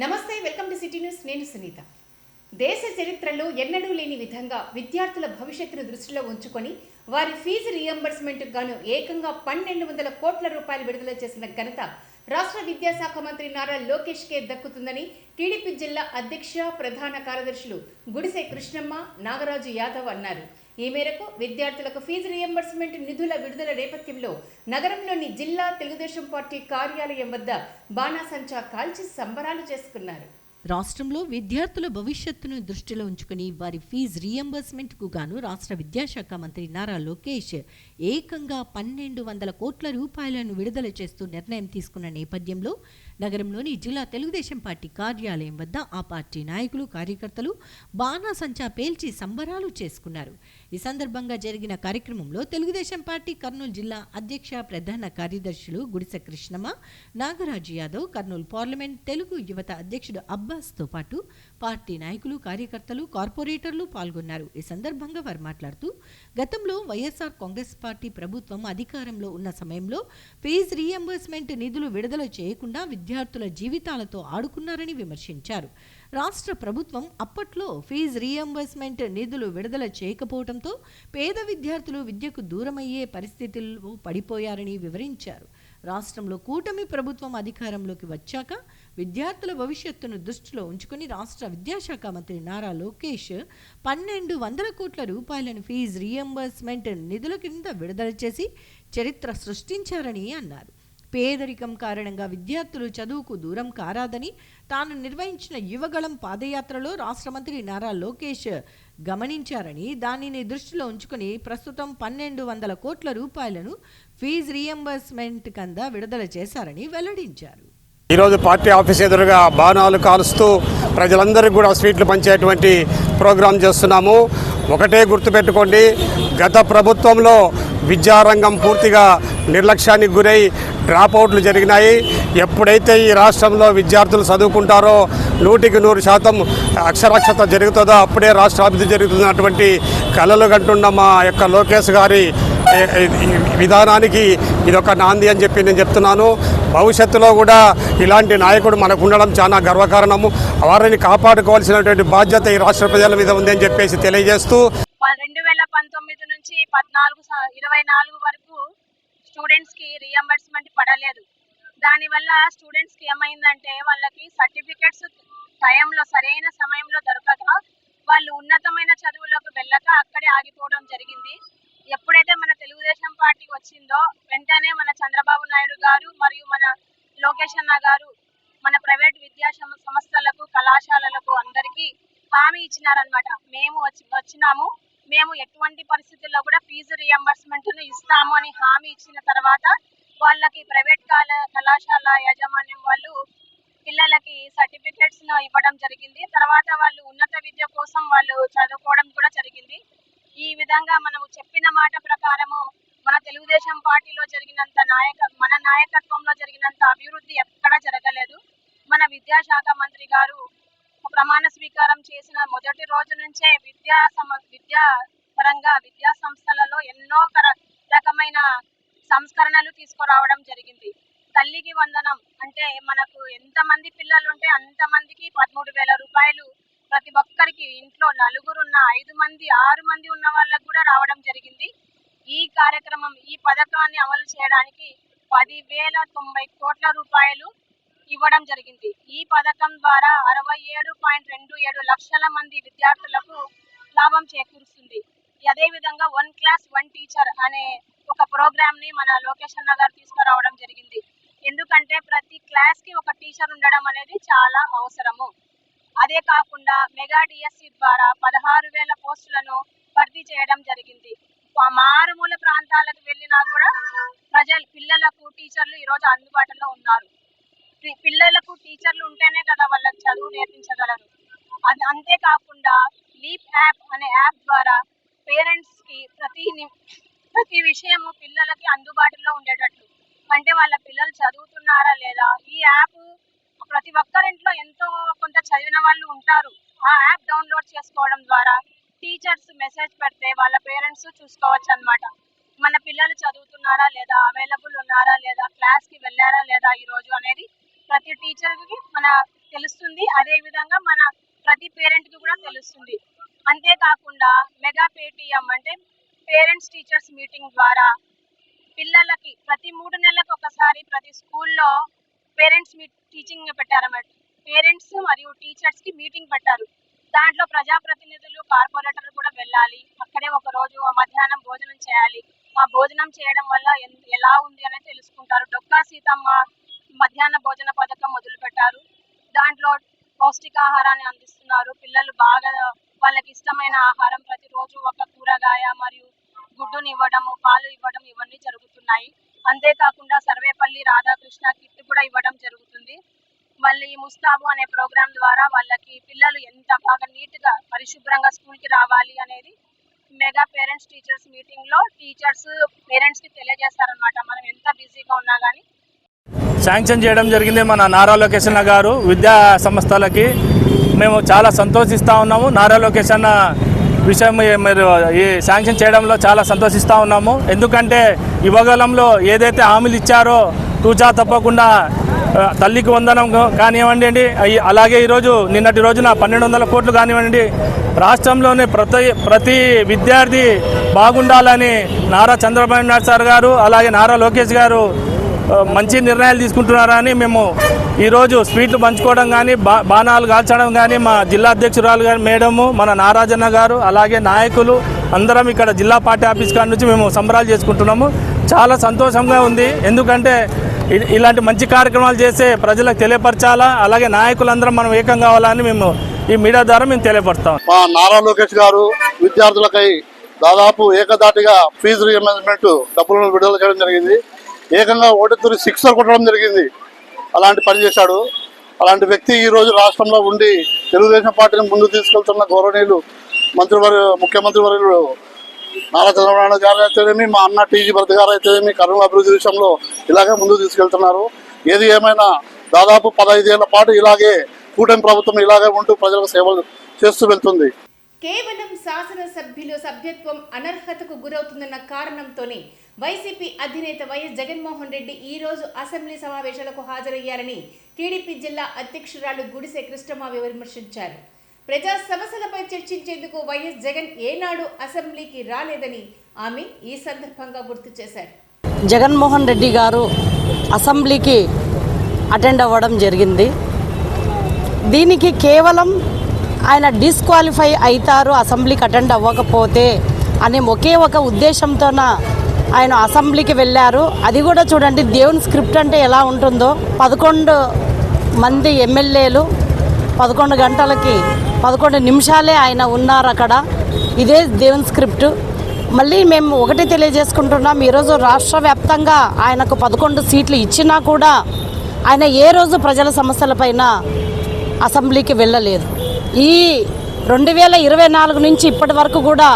నమస్తే, welcome to city news. నేను సునీత. దేశ చరిత్రలో ఎన్నడూ లేని విధంగా విద్యార్థుల భవిష్యత్తును దృష్టిలో ఉంచుకొని వారి ఫీజు రీఎంబర్స్మెంట్కు గాను ఏకంగా 1200 కోట్ల రూపాయలు విడుదల చేసిన ఘనత రాష్ట్ర విద్యాశాఖ మంత్రి నారా లోకేష్కే దక్కుతుందని టీడీపీ జిల్లా అధ్యక్ష ప్రధాన కార్యదర్శులు గుడిసె కృష్ణమ్మ, నాగరాజు యాదవ్ అన్నారు. ఈ మేరకు విద్యార్థులకు ఫీజు రీఎంబర్స్మెంట్ నిధుల విడుదల నేపథ్యంలో నగరంలోని జిల్లా తెలుగుదేశం పార్టీ కార్యాలయం వద్ద బాణాసంచా కాల్చి సంబరాలు చేసుకున్నారు. రాష్ట్రంలో విద్యార్థుల భవిష్యత్తును దృష్టిలో ఉంచుకుని వారి ఫీజు రీఎంబర్స్మెంట్కు గాను రాష్ట్ర విద్యాశాఖ మంత్రి నారా లోకేష్ ఏకంగా 1200 కోట్ల రూపాయలను విడుదల చేస్తూ నిర్ణయం తీసుకున్న నేపథ్యంలో నగరంలోని జిల్లా తెలుగుదేశం పార్టీ కార్యాలయం వద్ద ఆ పార్టీ నాయకులు, కార్యకర్తలు బాణాసంచా పేల్చి సంబరాలు చేసుకున్నారు. ఈ సందర్భంగా జరిగిన కార్యక్రమంలో తెలుగుదేశం పార్టీ కర్నూలు జిల్లా అధ్యక్ష ప్రధాన కార్యదర్శులు గుడిసె కృష్ణమ్మ, నాగరాజు యాదవ్, కర్నూలు పార్లమెంట్ తెలుగు యువత అధ్యక్షుడు అబ్బాస్తో పాటు పార్టీ నాయకులు, కార్యకర్తలు, కార్పొరేటర్లు పాల్గొన్నారు. ఈ సందర్భంగా వారు మాట్లాడుతూ గతంలో వైఎస్ఆర్ కాంగ్రెస్ పార్టీ ప్రభుత్వం అధికారంలో ఉన్న సమయంలో ఫీజు రీఎంబర్స్మెంట్ నిధులు విడుదల చేయకుండా విద్యార్థుల జీవితాలతో ఆడుకున్నారని విమర్శించారు. రాష్ట్ర ప్రభుత్వం అప్పట్లో ఫీజు రీఎంబర్స్మెంట్ నిధులు విడుదల చేయకపోవడంతో పేద విద్యార్థులు విద్యకు దూరమయ్యే పరిస్థితుల్లో పడిపోయారని వివరించారు. రాష్ట్రంలో కూటమి ప్రభుత్వం అధికారంలోకి వచ్చాక విద్యార్థుల భవిష్యత్తును దృష్టిలో ఉంచుకుని రాష్ట్ర విద్యాశాఖ మంత్రి నారా లోకేష్ 1200 కోట్ల రూపాయలను ఫీజు రీఎంబర్స్మెంట్ నిధుల కింద విడుదల చేసి చరిత్ర సృష్టించారని అన్నారు. పేదరికం కారణంగా విద్యార్థులు చదువుకు దూరం కారాదని తాను నిర్వహించిన యువగళం పాదయాత్రలో రాష్ట్ర మంత్రి నారా లోకేష్ గమనించారని, దానిని దృష్టిలో ఉంచుకుని ప్రస్తుతం 1200 కోట్ల రూపాయలను ఫీజు రీఎంబర్స్మెంట్ కింద విడుదల చేశారని వెల్లడించారు. ఈరోజు పార్టీ ఆఫీస్ ఎదురుగా బాణాలు కాలుస్తూ ప్రజలందరికీ కూడా స్వీట్లు పంచేటువంటి ప్రోగ్రాం చేస్తున్నాము. ఒకటే గుర్తుపెట్టుకోండి, గత ప్రభుత్వంలో విద్యారంగం పూర్తిగా నిర్లక్ష్యానికి గురై డ్రాప్అవుట్లు జరిగినాయి. ఎప్పుడైతే ఈ రాష్ట్రంలో విద్యార్థులు చదువుకుంటారో 100% అక్షరాస్యత జరుగుతుందో అప్పుడే రాష్ట్ర అభివృద్ధి జరుగుతున్నటువంటి కలలు కంటున్న మా యొక్క లోకేష్ గారి విధానానికి ఇదొక నాంది అని చెప్పి నేను చెప్తున్నాను. భవిష్యత్తులో కూడా ఇలాంటి నాయకుడు మనకు ఉండడం చాలా గర్వకారణము. వారిని కాపాడుకోవాల్సినటువంటి బాధ్యత ఈ రాష్ట్ర ప్రజల మీద ఉందని చెప్పేసి తెలియజేస్తూ 2019 నుంచి 24 వరకు స్టూడెంట్స్కి రీఎంబర్స్మెంట్ పడలేదు. దానివల్ల స్టూడెంట్స్కి ఏమైందంటే వాళ్ళకి సర్టిఫికెట్స్ టైంలో సరైన సమయంలో దొరకక వాళ్ళు ఉన్నతమైన చదువులకు వెళ్ళక అక్కడే ఆగిపోవడం జరిగింది. ఎప్పుడైతే మన తెలుగుదేశం పార్టీ వచ్చిందో వెంటనే మన చంద్రబాబు నాయుడు గారు మరియు మన లోకేష్ అన్న గారు మన ప్రైవేట్ విద్యా సంస్థలకు, కళాశాలలకు అందరికీ హామీ ఇచ్చినారనమాట. మేము ఎటువంటి పరిస్థితుల్లో కూడా ఫీజు రీఎంబర్స్మెంట్ను ఇస్తాము అని హామీ ఇచ్చిన తర్వాత వాళ్ళకి ప్రైవేట్ కళాశాల యాజమాన్యం వాళ్ళు పిల్లలకి సర్టిఫికెట్స్ను ఇవ్వడం జరిగింది. తర్వాత వాళ్ళు ఉన్నత విద్య కోసం వాళ్ళు చదువుకోవడం కూడా జరిగింది. ఈ విధంగా మనము చెప్పిన మాట ప్రకారము మన తెలుగుదేశం పార్టీలో జరిగినంత మన నాయకత్వంలో జరిగినంత అభివృద్ధి ఎక్కడా జరగలేదు. మన విద్యాశాఖ మంత్రి గారు ప్రమాణ స్వీకారం చేసిన మొదటి రోజు నుంచే విద్యా పరంగా విద్యా సంస్థలలో ఎన్నో రకమైన సంస్కరణలు తీసుకురావడం జరిగింది. తల్లికి వందనం అంటే మనకు ఎంతమంది పిల్లలు ఉంటే అంతమందికి 13,000 రూపాయలు ప్రతి ఒక్కరికి, ఇంట్లో 4 ఉన్న 5 మంది 6 మంది ఉన్న వాళ్ళకు కూడా రావడం జరిగింది. ఈ పథకాన్ని అమలు చేయడానికి 10,090 కోట్ల రూపాయలు ఇవ్వడం జరిగింది. ఈ పథకం ద్వారా 67.27 లక్షల మంది విద్యార్థులకు లాభం చేకూరుస్తుంది. అదేవిధంగా 1 క్లాస్ 1 టీచర్ అనే ఒక ప్రోగ్రామ్ని మన లోకేష్ అన్న గారు తీసుకురావడం జరిగింది. ఎందుకంటే ప్రతి క్లాస్కి ఒక టీచర్ ఉండడం అనేది చాలా అవసరము. అదే కాకుండా మెగా డిఎస్సి ద్వారా 16,000 పోస్టులను భర్తీ చేయడం జరిగింది. మారుమూల ప్రాంతాలకు వెళ్ళినా కూడా పిల్లలకు టీచర్లు ఈరోజు అందుబాటులో ఉన్నారు. పిల్లలకు టీచర్లు ఉంటేనే కదా వాళ్ళకి చదువు నేర్పించగలరు. అంతేకాకుండా లీప్ యాప్ అనే యాప్ ద్వారా పేరెంట్స్కి ప్రతి విషయము పిల్లలకి అందుబాటులో ఉండేటట్లు, అంటే వాళ్ళ పిల్లలు చదువుతున్నారా లేదా, ఈ యాప్ ప్రతి ఒక్కరింట్లో ఎంతో కొంత చదివిన వాళ్ళు ఉంటారు. ఆ యాప్ డౌన్లోడ్ చేసుకోవడం ద్వారా టీచర్స్ మెసేజ్ పెడితే వాళ్ళ పేరెంట్స్ చూసుకోవచ్చు అన్నమాట. మన పిల్లలు చదువుతున్నారా లేదా, అవైలబుల్ ఉన్నారా లేదా, క్లాస్కి వెళ్ళారా లేదా ఈరోజు అనేది ప్రతి టీచర్కి మన తెలుస్తుంది, అదే విధంగా మన ప్రతి పేరెంట్ కి కూడా తెలుస్తుంది. అంతేకాకుండా మెగా పేటిఎం అంటే పేరెంట్స్ టీచర్స్ మీటింగ్ ద్వారా పిల్లలకి ప్రతి 3 నెలలకు ఒకసారి ప్రతి స్కూల్లో పేరెంట్స్ టీచింగ్ పెట్టారన్నమాట. పేరెంట్స్ మరియు టీచర్స్ కి మీటింగ్ పెట్టారు. దాంట్లో ప్రజాప్రతినిధులు, కార్పొరేటర్లు కూడా వెళ్ళాలి. అక్కడే ఒక రోజు మధ్యాహ్నం భోజనం చేయాలి. ఆ భోజనం చేయడం వల్ల ఎలా ఉంది అనేది తెలుసుకుంటారు. డొక్కా సీతమ్మ మధ్యాహ్న భోజన పథకం మొదలు పెట్టారు. దాంట్లో పౌష్టికాహారాన్ని అందిస్తున్నారు. పిల్లలు బాగా వాళ్ళకి ఇష్టమైన ఆహారం ప్రతిరోజు ఒక కూరగాయ మరియు గుడ్డుని ఇవ్వడము, పాలు ఇవ్వడం ఇవన్నీ జరుగుతున్నాయి. అంతేకాకుండా సర్వేపల్లి రాధాకృష్ణ కిట్ కూడా ఇవ్వడం జరుగుతుంది. మళ్ళీ ముస్తాబు అనే ప్రోగ్రాం ద్వారా వాళ్ళకి పిల్లలు ఎంత బాగా నీట్గా పరిశుభ్రంగా స్కూల్కి రావాలి అనేది మెగా పేరెంట్స్ టీచర్స్ మీటింగ్లో టీచర్స్ పేరెంట్స్కి తెలియజేస్తారనమాట. మనం ఎంత బిజీగా ఉన్నా కానీ శాంక్షన్ చేయడం జరిగింది మన నారా లోకేష్ అన్న గారు. విద్యా సంస్థలకి మేము చాలా సంతోషిస్తూ ఉన్నాము. నారా లోకేష్ అన్న విషయం మీరు ఈ శాంక్షన్ చేయడంలో చాలా సంతోషిస్తూ ఉన్నాము. ఎందుకంటే యువగలంలో ఏదైతే హామీలు ఇచ్చారో తూచా తప్పకుండా తల్లికి వందనం కానివ్వండి, అలాగే ఈరోజు నిన్నటి రోజున 1200 కోట్లు కానివ్వండి, రాష్ట్రంలోనే ప్రతి విద్యార్థి బాగుండాలని నారా చంద్రబాబు నాయుడు సార్ గారు అలాగే నారా లోకేష్ గారు మంచి నిర్ణయాలు తీసుకుంటున్నారని మేము ఈరోజు స్వీట్లు పంచుకోవడం కానీ బాణాలు కాల్చడం కానీ మా జిల్లా అధ్యక్షురాలు గారు మేడము, మన నారాజన్న గారు అలాగే నాయకులు అందరం ఇక్కడ జిల్లా పార్టీ ఆఫీస్ కాడ నుంచి మేము సంబరాలు చేసుకుంటున్నాము. చాలా సంతోషంగా ఉంది. ఎందుకంటే ఇలాంటి మంచి కార్యక్రమాలు చేసే ప్రజలకు తెలియపరచాలా, అలాగే నాయకులందరం మనం ఏకం కావాలని మేము ఈ మీడియా ద్వారా మేము తెలియపరుస్తాం. మా నారా లోకేష్ గారు విద్యార్థులకై దాదాపు ఏకదాటిగా ఫీజు రీయింబర్స్మెంట్ డబ్బులను విడుదల చేయడం జరిగింది. ఏకంగా 1.6 కొట్టడం జరిగింది. అలాంటి పని చేశాడు. అలాంటి వ్యక్తి ఈరోజు రాష్ట్రంలో ఉండి తెలుగుదేశం పార్టీని ముందుకు తీసుకెళ్తున్న గౌరవనీయులు ముఖ్యమంత్రి వర్యులు నారా చంద్రబాబు నాయుడు గారు అయితేనేమి, మా అన్న టీజీ భరత్ గారు అయితేనేమి కర్నూలు అభివృద్ధి విషయంలో ఇలాగే ముందుకు తీసుకెళ్తున్నారు. ఏది ఏమైనా దాదాపు 15 ఏళ్ల పాటు ఇలాగే కూటమి ప్రభుత్వం ఇలాగే ఉంటూ ప్రజలకు సేవలు చేస్తూ వెళ్తుంది. కేవలం శాసనసభ్యులు సభ్యత్వం అనర్హతకు గురవుతుందన్న కారణంతోనే వైసీపీ అధినేత వైఎస్ జగన్మోహన్ రెడ్డి ఈ రోజు అసెంబ్లీ సమావేశాలకు హాజరయ్యారని టీడీపీ జిల్లా అధ్యక్షురాలు గుడిసె కృష్ణమావి విమర్శించారు. ప్రజా సమస్యలపై చర్చించేందుకు వైఎస్ జగన్ ఏనాడు అసెంబ్లీకి రాలేదని ఆమె ఈ సందర్భంగా గుర్తు చేశారు. జగన్మోహన్ రెడ్డి గారు అసెంబ్లీకి అటెండ్ అవ్వడం జరిగింది. దీనికి కేవలం ఆయన డిస్క్వాలిఫై అవుతారు అసెంబ్లీకి అటెండ్ అవ్వకపోతే అనే ఒకే ఒక ఉద్దేశంతోన ఆయన అసెంబ్లీకి వెళ్ళారు. అది కూడా చూడండి, దేవుని స్క్రిప్ట్ అంటే ఎలా ఉంటుందో. 11 మంది ఎమ్మెల్యేలు 11 గంటలకి 11 నిమిషాలే ఆయన ఉన్నారు అక్కడ. ఇదే దేవుని స్క్రిప్ట్. మళ్ళీ మేము ఒకటి తెలియజేసుకుంటున్నాం, ఈరోజు రాష్ట్ర వ్యాప్తంగా ఆయనకు 11 సీట్లు ఇచ్చినా కూడా ఆయన ఏ రోజు ప్రజల సమస్యలపైన అసెంబ్లీకి వెళ్ళలేదు. ఈ 2024 నుంచి ఇప్పటి వరకు కూడా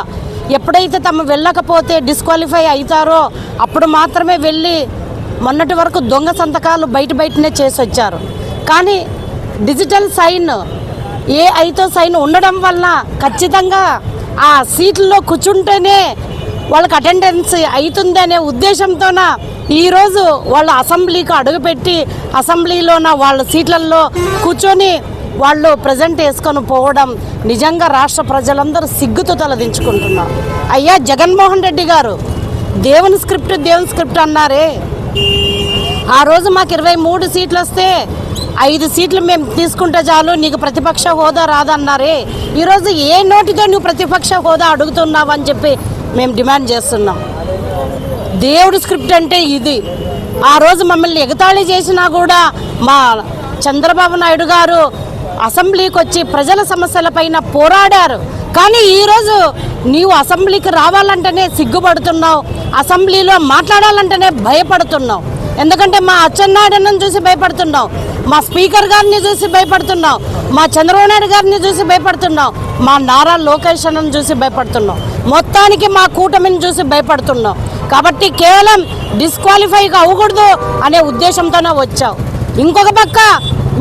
ఎప్పుడైతే తమ వెళ్ళకపోతే డిస్క్వాలిఫై అవుతారో అప్పుడు మాత్రమే వెళ్ళి మొన్నటి వరకు దొంగ సంతకాలు బయటనే చేసి వచ్చారు. కానీ డిజిటల్ సైన్ ఏఐతో సైన్ ఉండడం వల్ల ఖచ్చితంగా ఆ సీట్లలో కూర్చుంటేనే వాళ్ళకి అటెండెన్స్ అవుతుంది అనే ఉద్దేశంతోన ఈరోజు వాళ్ళు అసెంబ్లీకి అడుగుపెట్టి అసెంబ్లీలోన వాళ్ళ సీట్లలో కూర్చొని వాళ్ళు ప్రజెంట్ వేసుకొని పోవడం నిజంగా రాష్ట్ర ప్రజలందరూ సిగ్గుతో తలదించుకుంటున్నారు. అయ్యా జగన్మోహన్ రెడ్డి గారు దేవుని స్క్రిప్ట్ అన్నారే, ఆ రోజు మాకు 23 సీట్లు వస్తే 5 సీట్లు మేము తీసుకుంటే చాలు, నీకు ప్రతిపక్ష హోదా రాదన్నారే. ఈరోజు ఏ నోటితో నువ్వు ప్రతిపక్ష హోదా అడుగుతున్నావు అని చెప్పి మేము డిమాండ్ చేస్తున్నాం. దేవుడి స్క్రిప్ట్ అంటే ఇది. ఆ రోజు మమ్మల్ని ఎగతాళి చేసినా కూడా మా చంద్రబాబు నాయుడు గారు అసెంబ్లీకి వచ్చి ప్రజల సమస్యలపైన పోరాడారు. కానీ ఈరోజు నీవు అసెంబ్లీకి రావాలంటేనే సిగ్గుపడుతున్నావు, అసెంబ్లీలో మాట్లాడాలంటేనే భయపడుతున్నావు. ఎందుకంటే మా అచ్చెన్నాయుడుని చూసి భయపడుతున్నావు, మా స్పీకర్ గారిని చూసి భయపడుతున్నావు, మా చంద్రబాబు నాయుడు గారిని చూసి భయపడుతున్నావు, మా నారా లోకేష్ అన్నని చూసి భయపడుతున్నావు, మొత్తానికి మా కూటమిని చూసి భయపడుతున్నావు. కాబట్టి కేవలం డిస్క్వాలిఫైగా అవ్వకూడదు అనే ఉద్దేశంతోనే వచ్చావు. ఇంకొక పక్క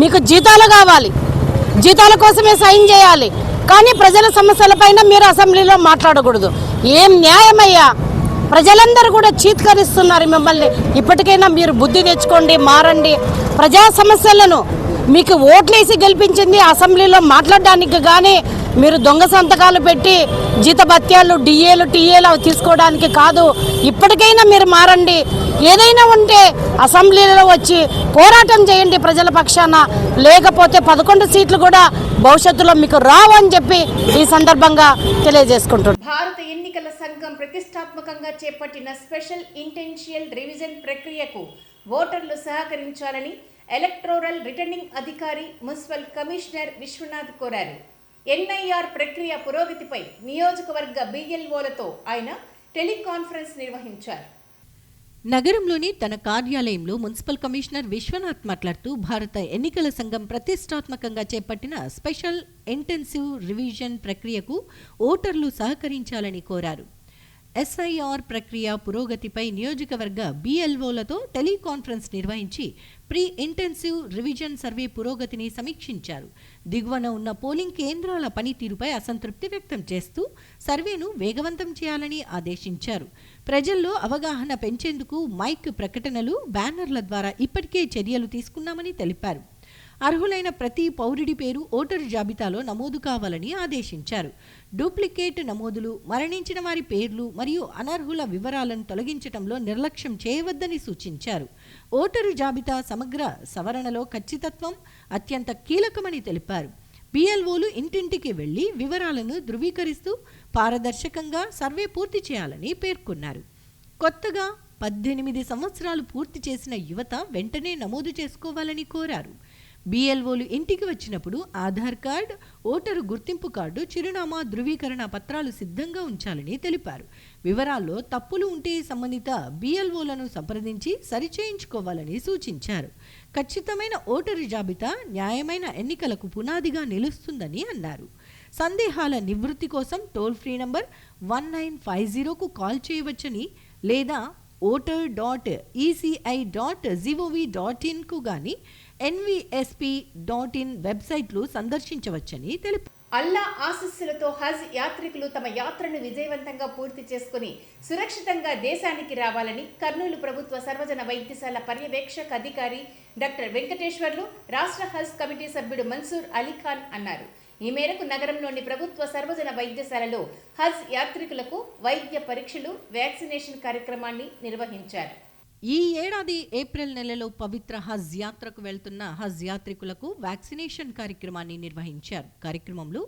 మీకు జీతాలు కావాలి, జీతాల కోసమే సైన్ చేయాలి, కానీ ప్రజల సమస్యలపైన మీరు అసెంబ్లీలో మాట్లాడకూడదు. ఏం న్యాయమయ్యా? ప్రజలందరూ కూడా చీత్కరిస్తున్నారు మిమ్మల్ని. ఇప్పటికైనా మీరు బుద్ధి తెచ్చుకోండి, మారండి. ప్రజా సమస్యలను మీకు ఓట్లేసి గెలిపించింది అసెంబ్లీలో మాట్లాడడానికి కానీ మీరు దొంగ సంతకాలు పెట్టి జీతభత్యాలు డిఏలు టీఏలు తీసుకోవడానికి కాదు. ఇప్పటికైనా మీరు మారండి. ఏదైనా ఉంటే అసెంబ్లీలో వచ్చి పోరాటం చేయండి ప్రజల పక్షాన. లేకపోతే 11 సీట్లు కూడా భవిష్యత్తులో మీకు రావు అని చెప్పి ఈ సందర్భంగా తెలియజేసుకుంటున్నాను. భారత ఎన్నికల సంఘం ప్రతిష్టాత్మకంగా చేపట్టిన స్పెషల్ ఇంటెన్షియల్ రివిజన్ ప్రక్రియకు ఓటర్లు సహకరించాలని ఎలక్టోరల్ రిటర్నింగ్ అధికారి మున్సిపల్ కమిషనర్ విశ్వనాథ్ కోరారు. ఎన్ఐఆర్ ప్రక్రియ పురోగతిపై నియోజకవర్గ బిఎల్ఓలతో ఆయన టెలికాన్ఫరెన్స్ నిర్వహించారు. నగరంలోని తన కార్యాలయంలో మున్సిపల్ కమిషనర్ విశ్వనాథ్ మాట్లాడుతూ భారత ఎన్నికల సంఘం ప్రతిష్టాత్మకంగా చేపట్టిన స్పెషల్ ఇంటెన్సివ్ రివిజన్ ప్రక్రియకు ఓటర్లు సహకరించాలని కోరారు. ఎస్ఐఆర్ ప్రక్రియ పురోగతిపై నియోజకవర్గ బిఎల్ఓలతో టెలికాన్ఫరెన్స్ నిర్వహించి ప్రీ ఇంటెన్సివ్ రివిజన్ సర్వే పురోగతిని సమీక్షించారు. దిగువన ఉన్న పోలింగ్ కేంద్రాల పనితీరుపై అసంతృప్తి వ్యక్తం చేస్తూ సర్వేను వేగవంతం చేయాలని ఆదేశించారు. ప్రజల్లో అవగాహన పెంచేందుకు మైక్ ప్రకటనలు, బ్యానర్ల ద్వారా ఇప్పటికే చర్యలు తీసుకున్నామని తెలిపారు. అర్హులైన ప్రతి పౌరుడి పేరు ఓటరు జాబితాలో నమోదు కావాలని ఆదేశించారు. డూప్లికేట్ నమోదులు, మరణించిన వారి పేర్లు మరియు అనర్హుల వివరాలను తొలగించడంలో నిర్లక్ష్యం చేయవద్దని సూచించారు. ఓటరు జాబితా సమగ్ర సవరణలో ఖచ్చితత్వం అత్యంత కీలకమని తెలిపారు. బిఎల్ఓలు ఇంటింటికి వెళ్లి వివరాలను ధృవీకరిస్తూ పారదర్శకంగా సర్వే పూర్తి చేయాలని పేర్కొన్నారు. కొత్తగా 18 సంవత్సరాలు పూర్తి చేసిన యువత వెంటనే నమోదు చేసుకోవాలని కోరారు. బిఎల్ఓలు ఇంటికి వచ్చినప్పుడు ఆధార్ కార్డు, ఓటరు గుర్తింపు కార్డు, చిరునామా ధృవీకరణ పత్రాలు సిద్ధంగా ఉంచాలని తెలిపారు. వివరాల్లో తప్పులు ఉంటే సంబంధిత బిఎల్ఓలను సంప్రదించి సరిచేయించుకోవాలని సూచించారు. ఖచ్చితమైన ఓటరు జాబితా న్యాయమైన ఎన్నికలకు పునాదిగా నిలుస్తుందని అన్నారు. సందేహాల నివృత్తి కోసం టోల్ ఫ్రీ నంబర్ 1950కు కాల్ చేయవచ్చని లేదా voter.eci.gov.in కానీ nvsp.in వెబ్సైట్లు సందర్శించవచ్చని తెలిపారు. అల్లా ఆశీస్సులతో హజ్ యాత్రికులు తమ యాత్రను విజయవంతంగా పూర్తి చేసుకుని సురక్షితంగా దేశానికి రావాలని కర్నూలు ప్రభుత్వ సర్వజన వైద్యశాల పర్యవేక్షక అధికారి డాక్టర్ వెంకటేశ్వర్లు, రాష్ట్ర హజ్ కమిటీ సభ్యుడు మన్సూర్ అలీఖాన్ అన్నారు. ఈ మేరకు నగరంలోని ప్రభుత్వ సర్వజన వైద్యశాలలో హజ్ యాత్రికులకు వైద్య పరీక్షలు, వ్యాక్సినేషన్ కార్యక్రమాన్ని నిర్వహించారు. ఈ ఏడాది ఏప్రిల్ నెలలో పవిత్ర హజ్ యాత్రకు వెళ్తున్న హజ్ యాత్రికులకు వ్యాక్సినేషన్ కార్యక్రమాన్ని నిర్వహించారు. కార్యక్రమంలో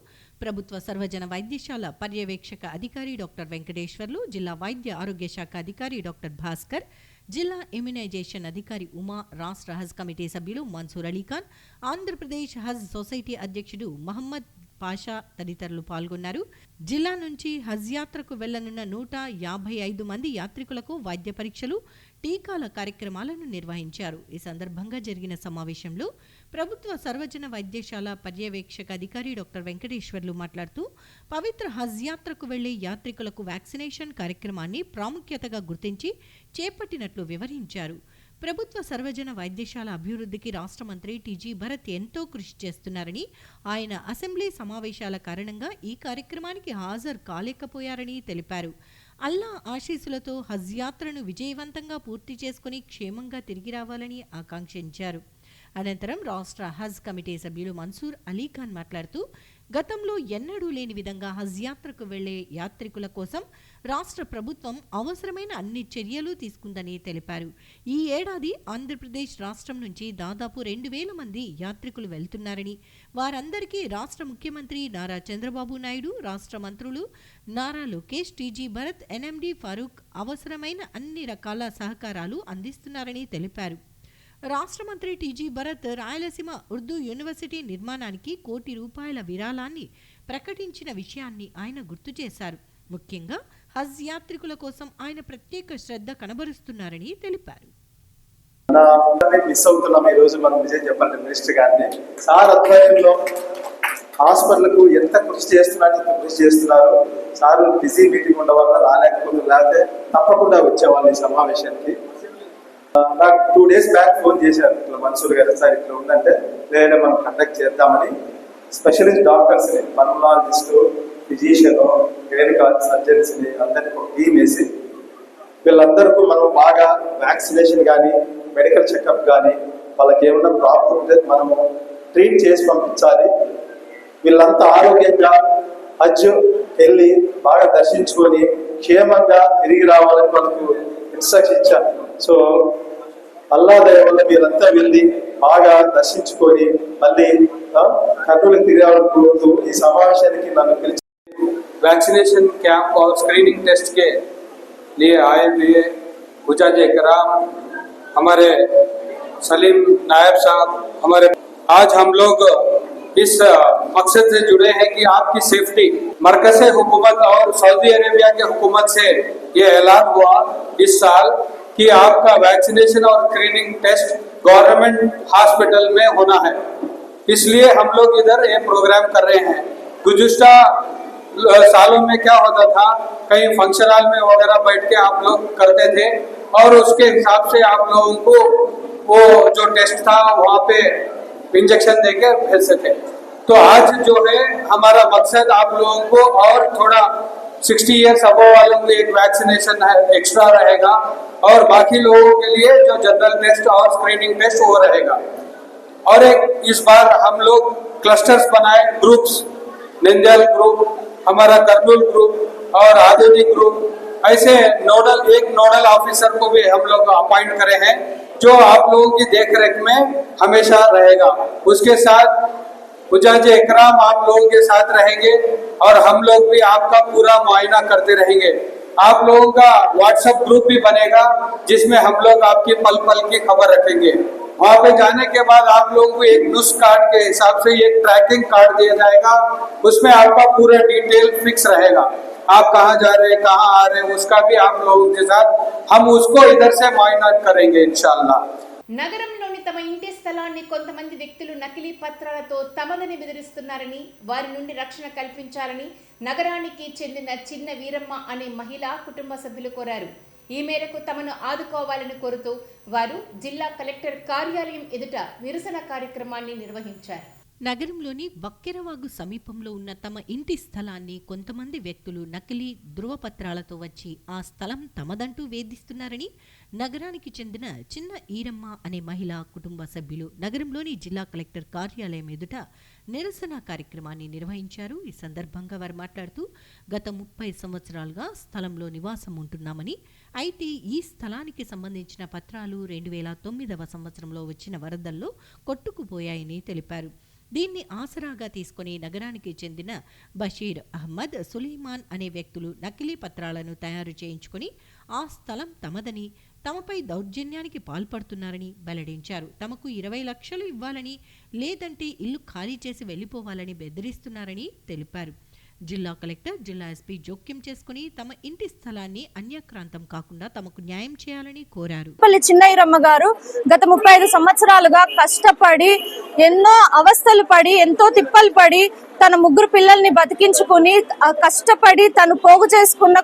ప్రభుత్వ సర్వజన వైద్యశాల పర్యవేక్షక అధికారి డాక్టర్ వెంకటేశ్వర్లు, జిల్లా వైద్య ఆరోగ్య శాఖ అధికారి డాక్టర్ భాస్కర్, జిల్లా ఇమ్యునైజేషన్ అధికారి ఉమా, రాష్ట్ర హజ్ కమిటీ సభ్యులు మన్సూర్ అలీఖాన్, ఆంధ్రప్రదేశ్ హజ్ సొసైటీ అధ్యక్షుడు మహమ్మద్ పాషా తదితరులు పాల్గొన్నారు. జిల్లా నుంచి హజ్ యాత్రకు వెళ్లనున్న 155 మంది యాత్రికులకు వైద్య పరీక్షలు, టీకాల కార్యక్రమాలను నిర్వహించారు. ఈ సందర్భంగా జరిగిన సమావేశంలో ప్రభుత్వ సర్వజన వైద్యశాల పర్యవేక్షక అధికారి డాక్టర్ వెంకటేశ్వర్లు మాట్లాడుతూ పవిత్ర హజ్ యాత్రకు వెళ్లే యాత్రికులకు వ్యాక్సినేషన్ కార్యక్రమాన్ని ప్రాముఖ్యతగా గుర్తించి చేపట్టినట్లు వివరించారు. ప్రభుత్వ సర్వజన వైద్యశాల అభివృద్ధికి రాష్ట్ర మంత్రి టీజీ భరత్ ఎంతో కృషి చేస్తున్నారని, ఆయన అసెంబ్లీ సమావేశాల కారణంగా ఈ కార్యక్రమానికి హాజరు కాలేకపోయారని తెలిపారు. అల్లా ఆశీస్సులతో హజ్ యాత్రను విజయవంతంగా పూర్తి చేసుకుని క్షేమంగా తిరిగి రావాలని ఆకాంక్షించారు. అనంతరం రాష్ట్ర హజ్ కమిటీ సభ్యులు మన్సూర్ అలీఖాన్ మాట్లాడుతూ గతంలో ఎన్నడూ లేని విధంగా హజ్ యాత్రకు వెళ్లే యాత్రికుల కోసం రాష్ట్ర ప్రభుత్వం అవసరమైన అన్ని చర్యలు తీసుకుందని తెలిపారు. ఈ ఏడాది ఆంధ్రప్రదేశ్ రాష్ట్రం నుంచి దాదాపు 2000 మంది యాత్రికులు వెళ్తున్నారని, వారందరికీ రాష్ట్ర ముఖ్యమంత్రి నారా చంద్రబాబు నాయుడు, రాష్ట్ర మంత్రులు నారా లోకేష్, టీజీ భరత్, ఎన్ఎండి ఫారూక్ అవసరమైన అన్ని రకాల సహకారాలు అందిస్తున్నారని తెలిపారు. రాష్ట్ర మంత్రి టీజీ భరత్ రాయలసీమ ఉర్దూ యూనివర్సిటీ నిర్మాణానికి ₹1 కోటి విరాళాన్ని ప్రకటించిన విషయాన్ని ఆయన గుర్తు చేశారు. ముఖ్యంగా హజ్ యాత్రికుల కోసం ఆయన ప్రత్యేక శ్రద్ధ కనబరుస్తున్నారని తెలిపారు. మిస్ అవుతున్నాం ఈ రోజు మనం విజయం చెప్పాలి మినిస్టర్ గారిని. సార్ ఆధ్వర్యంలో హాస్పిటల్కు ఎంత కృషి చేస్తున్నారు. సార్ బిజీ మీటింగ్ ఉండడం వల్ల రాలేకపోతున్నారు, లేకపోతే తప్పకుండా వచ్చేవాళ్ళు ఈ సమావేశానికి. నాకు 2 days బ్యాక్ ఫోన్ చేశారు ఇట్లా మన్సూర్ గారు, సార్ ఇట్లా ఉందంటే లేదా మనం కండక్ట్ చేద్దామని. స్పెషలిస్ట్ డాక్టర్స్ని, పల్మనాలజిస్టు, ఫిజిషియన్, గైనకాలజీ సర్జన్స్ని అందరికీ ఒక టీం వేసి వీళ్ళందరికీ మనం బాగా వ్యాక్సినేషన్ కానీ, మెడికల్ చెకప్ కానీ, వాళ్ళకి ఏమైనా ప్రాబ్లం ఉంటే మనము ట్రీట్ చేసి పంపించాలి. వీళ్ళంతా ఆరోగ్యంగా హజ్ వెళ్ళి బాగా దర్శించుకొని క్షేమంగా తిరిగి రావాలని మనకు ఇన్స్ట్రక్షన్ ఇచ్చాను. సో అల్లా దయ వల్ల మీరంతా వెళ్ళి బాగా దర్శించుకొని మళ్ళీ కర్నూలుకి తిరగాలని కోరుతూ ఈ సమావేశానికి నన్ను పిలిచి वैक्सीनेशन कैंप और स्क्रीनिंग टेस्ट के लिए आए हुए हुज्जाज इकराम, हमारे सलीम नायब साहब, हमारे आज हम लोग इस मकसद से जुड़े हैं कि आपकी सेफ्टी, मरकज़ हुकूमत और सऊदी अरेबिया के हुकूमत से ये ऐलान हुआ इस साल कि आपका वैक्सीनेशन और स्क्रीनिंग टेस्ट गवर्नमेंट हॉस्पिटल में होना है, इसलिए हम लोग इधर ये प्रोग्राम कर रहे हैं। गुज़िश्ता सालों में क्या होता था, कहीं फंक्शन हॉल में वगैरह बैठ के आप लोग करते थे और उसके हिसाब से आप लोगों को वो जो टेस्ट था वहाँ पे इंजेक्शन देके भेजते थे। तो आज जो है हमारा मकसद आप लोगों को और थोड़ा 60 ईयर्स अबव वालों को एक वैक्सीनेशन एक्स्ट्रा रहेगा और बाकी लोगों के लिए जो जनरल टेस्ट और स्क्रीनिंग टेस्ट वो रहेगा। और एक इस बार हम लोग क्लस्टर्स बनाए, ग्रुप्स, निंदल ग्रुप, हमारा कर्नूल ग्रुप और आधुनिक ग्रुप, ऐसे नोडल ऑफिसर को भी हम लोग अपॉइंट करे हैं जो आप लोगों की देखरेख में हमेशा रहेगा। उसके साथ हुज्जाज इकराम आप लोगों के साथ रहेंगे और हम लोग भी आपका पूरा मुआयना करते रहेंगे। आप लोगों का व्हाट्सएप ग्रुप भी बनेगा जिसमें हम लोग आपकी पल पल की खबर रखेंगे। वहाँ पे जाने के बाद आप लोगों को एक नुस कार्ड के हिसाब से एक ट्रैकिंग कार्ड दिया जाएगा, उसमें आपका पूरा डिटेल फिक्स रहेगा, आप कहाँ जा रहे हैं, कहाँ आ रहे हैं, उसका भी आप लोगों के साथ हम उसको इधर से मुआयना करेंगे इंशाल्लाह। నగరంలోని తమ ఇంటి స్థలాన్ని కొంతమంది వ్యక్తులు నకిలీ పత్రాలతో తమదని బెదిరిస్తున్నారని, వారి నుండి రక్షణ కల్పించాలని నగరానికి చెందిన చిన్న వీరమ్మ అనే మహిళ కుటుంబ సభ్యులు కోరారు. ఈ మేరకు తమను ఆదుకోవాలని కోరుతూ వారు జిల్లా కలెక్టర్ కార్యాలయం ఎదుట నిరసన కార్యక్రమాన్ని నిర్వహించారు. నగరంలోని వక్కెరవాగు సమీపంలో ఉన్న తమ ఇంటి స్థలాన్ని కొంతమంది వ్యక్తులు నకిలీ ధృవపత్రాలతో వచ్చి ఆ స్థలం తమదంటూ వేధిస్తున్నారని నగరానికి చెందిన చిన్న ఈరమ్మ అనే మహిళా కుటుంబ సభ్యులు నగరంలోని జిల్లా కలెక్టర్ కార్యాలయం ఎదుట నిరసన కార్యక్రమాన్ని నిర్వహించారు. ఈ సందర్భంగా వారు మాట్లాడుతూ గత 30 సంవత్సరాలుగా స్థలంలో నివాసం ఉంటున్నామని, అయితే ఈ స్థలానికి సంబంధించిన పత్రాలు 2009వ సంవత్సరంలో వచ్చిన వరదల్లో కొట్టుకుపోయాయని తెలిపారు. దీన్ని ఆసరాగా తీసుకుని నగరానికి చెందిన బషీర్ అహ్మద్, సులీమాన్ అనే వ్యక్తులు నకిలీ పత్రాలను తయారు చేయించుకుని ఆ స్థలం తమదని, తమపై దౌర్జన్యానికి పాల్పడుతున్నారని వెల్లడించారు. తమకు 20 లక్షలు ఇవ్వాలని, లేదంటే ఇల్లు ఖాళీ చేసి వెళ్లిపోవాలని బెదిరిస్తున్నారని తెలిపారు. జిల్లా కలెక్టర్, జిల్లా ఎస్పీ జోక్యం చేసుకుని తమ ఇంటి స్థలాన్ని అన్యక్రాంతం కాకుండా తమకు న్యాయం చేయాలని కోరారు. చిన్నయ్యమ్మ గారు గత 35 సంవత్సరాలుగా కష్టపడి ఎన్నో అవస్థలు పడి ఎంతో తిప్పలు పడి తన 3 పిల్లల్ని బతికించుకుని కష్టపడి తను పోగు చేసుకున్న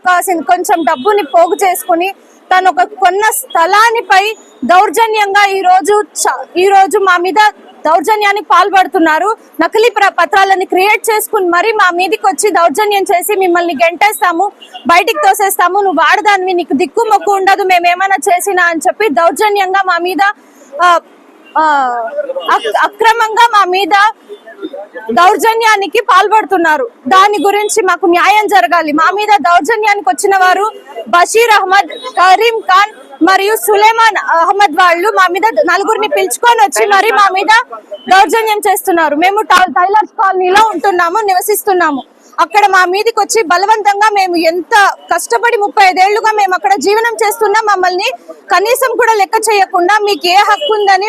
కొంచెం డబ్బుని పోగు చేసుకుని తను ఒక కొన్న స్థలానిపై దౌర్జన్యంగా ఈ రోజు మా మీద దౌర్జన్యానికి పాల్పడుతున్నారు. నకిలీ పత్రాలని క్రియేట్ చేసుకుని మరి మా మీదకి వచ్చి దౌర్జన్యం చేసి మిమ్మల్ని గెంటేస్తాము, బయటికి తోసేస్తాము, నువ్వు వాడదాన్ని, నీకు దిక్కు మొక్కు ఉండదు, మేమేమైనా చేసినా అని చెప్పి దౌర్జన్యంగా మా మీద అక్రమంగా మా మీద దౌర్జన్యానికి పాల్పడుతున్నారు. దాని గురించి మాకు న్యాయం జరగాలి. మా మీద దౌర్జన్యానికి వచ్చిన వారు బషీర్ అహ్మద్, కరీం ఖాన్ మరియు సులేమాన్ అహ్మద్ వాళ్ళు మా మీద 4గురిని పిలుచుకొని వచ్చి మరి మా మీద దౌర్జన్యం చేస్తున్నారు. మేము టైలర్స్ కాలనీలో నివసిస్తున్నాము. అక్కడ మా మీదకి వచ్చి బలవంతంగా మేము ఎంత కష్టపడి 35 ఏళ్లుగా మేము అక్కడ జీవనం చేస్తున్నా మమ్మల్ని కనీసం కూడా లెక్క చేయకుండా మీకు ఏ హక్కు ఉందని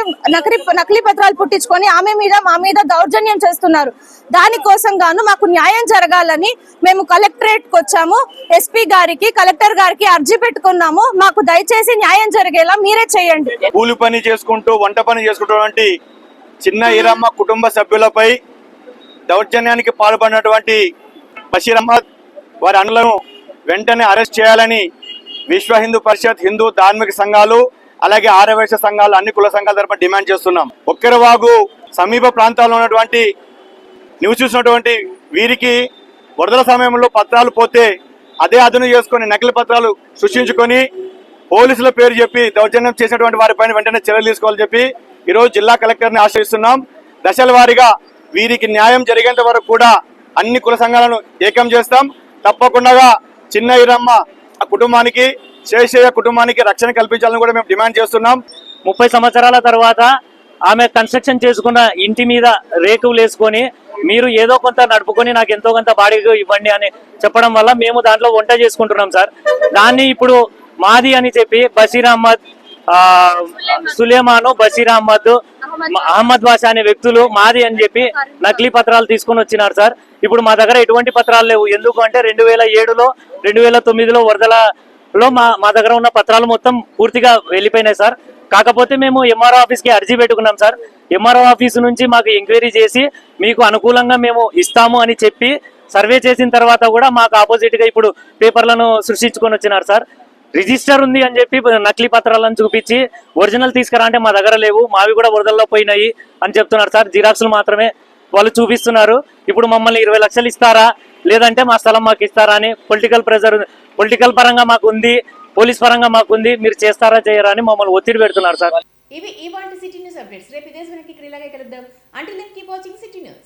నకిలీ పత్రాలు పుట్టించుకొని మా మీద దౌర్జన్యం చేస్తున్నారు. దానికోసం గాను మాకు న్యాయం జరగాలని మేము కలెక్టరేట్ కు వచ్చాము. ఎస్పీ గారికి, కలెక్టర్ గారికి అర్జీ పెట్టుకున్నాము. మాకు దయచేసి న్యాయం జరిగేలా మీరే చేయండి. కూలి పని చేసుకుంటూ వంట పని చేసుకుంటున్నటువంటి చిన్న ఈరమ్మ కుటుంబ సభ్యులపై దౌర్జన్యానికి పాల్పడినటువంటి బషీర్ అహ్మద్ వారి అన్నులను వెంటనే అరెస్ట్ చేయాలని విశ్వ హిందూ పరిషత్, హిందూ ధార్మిక సంఘాలు, అలాగే ఆర్యవైశ్య సంఘాలు, అన్ని కుల సంఘాల తరపున డిమాండ్ చేస్తున్నాం. ఒక్కెరవాగు సమీప ప్రాంతాల్లో ఉన్నటువంటి నివసిస్తున్నటువంటి వీరికి వరదల సమయంలో పత్రాలు పోతే అదే అదును చేసుకొని నకిలీ పత్రాలు సృష్టించుకొని పోలీసుల పేరు చెప్పి దౌర్జన్యం చేసినటువంటి వారిపైన వెంటనే చర్యలు తీసుకోవాలని చెప్పి ఈరోజు జిల్లా కలెక్టర్ని ఆశ్రయిస్తున్నాం. దశల వారీగా వీరికి న్యాయం జరిగేంత వరకు కూడా అన్ని కుల సంఘాలను ఏకం చేస్తాం. తప్పకుండా చిన్న ఈరమ్మ కుటుంబానికి, శేషయ్య కుటుంబానికి రక్షణ కల్పించాలని కూడా మేము డిమాండ్ చేస్తున్నాం. 30 సంవత్సరాల తర్వాత ఆమె కన్స్ట్రక్షన్ చేసుకున్న ఇంటి మీద రేకులు వేసుకొని మీరు ఏదో కొంత నడుపుకొని నాకు ఎంతో కొంత బాడీగా ఇవ్వండి అని చెప్పడం వల్ల మేము దాంట్లో వంట చేసుకుంటున్నాం సార్. దాన్ని ఇప్పుడు మాది అని చెప్పి బషీర్ అహ్మద్, సులేమాను, బషీర్ అహ్మద్, అహ్మద్ బాషా అనే వ్యక్తులు మాది అని చెప్పి నకిలీ పత్రాలు తీసుకొని వచ్చినారు సార్. ఇప్పుడు మా దగ్గర ఎటువంటి పత్రాలు లేవు. ఎందుకు అంటే 2007లో 2009లో వరదలలో మా దగ్గర ఉన్న పత్రాలు మొత్తం పూర్తిగా వెళ్ళిపోయినాయి సార్. కాకపోతే మేము ఎంఆర్ఓ ఆఫీస్కి అర్జీ పెట్టుకున్నాం సార్. ఎంఆర్ఓ ఆఫీస్ నుంచి మాకు ఎంక్వైరీ చేసి మీకు అనుకూలంగా మేము ఇస్తాము అని చెప్పి సర్వే చేసిన తర్వాత కూడా మాకు ఆపోజిట్గా ఇప్పుడు పేపర్లను సృష్టించుకొని వచ్చినారు సార్. రిజిస్టర్ ఉంది అని చెప్పి నకిలీ పత్రాలను చూపించి ఒరిజినల్ తీసుకురా అంటే మా దగ్గర లేవు, మావి కూడా వరదల్లో పోయినాయి అని చెప్తున్నారు సార్. జిరాక్స్లు మాత్రమే వాళ్ళు చూపిస్తున్నారు. ఇప్పుడు మమ్మల్ని 20 లక్షలు ఇస్తారా లేదంటే మా స్థలం మాకు ఇస్తారా అని పొలిటికల్ పరంగా మాకు ఉంది, పోలీస్ పరంగా మాకు ఉంది, మీరు చేస్తారా చేయరా అని మమ్మల్ని ఒత్తిడి పెడుతున్నారు సార్. ఇవి ఇవాల్టి సిటీ న్యూస్ అప్డేట్స్. రేపు ఇదే మనకి ఇలాగే కలుద్దాం. అంటే కీప్ వాచింగ్ సిటీ న్యూస్.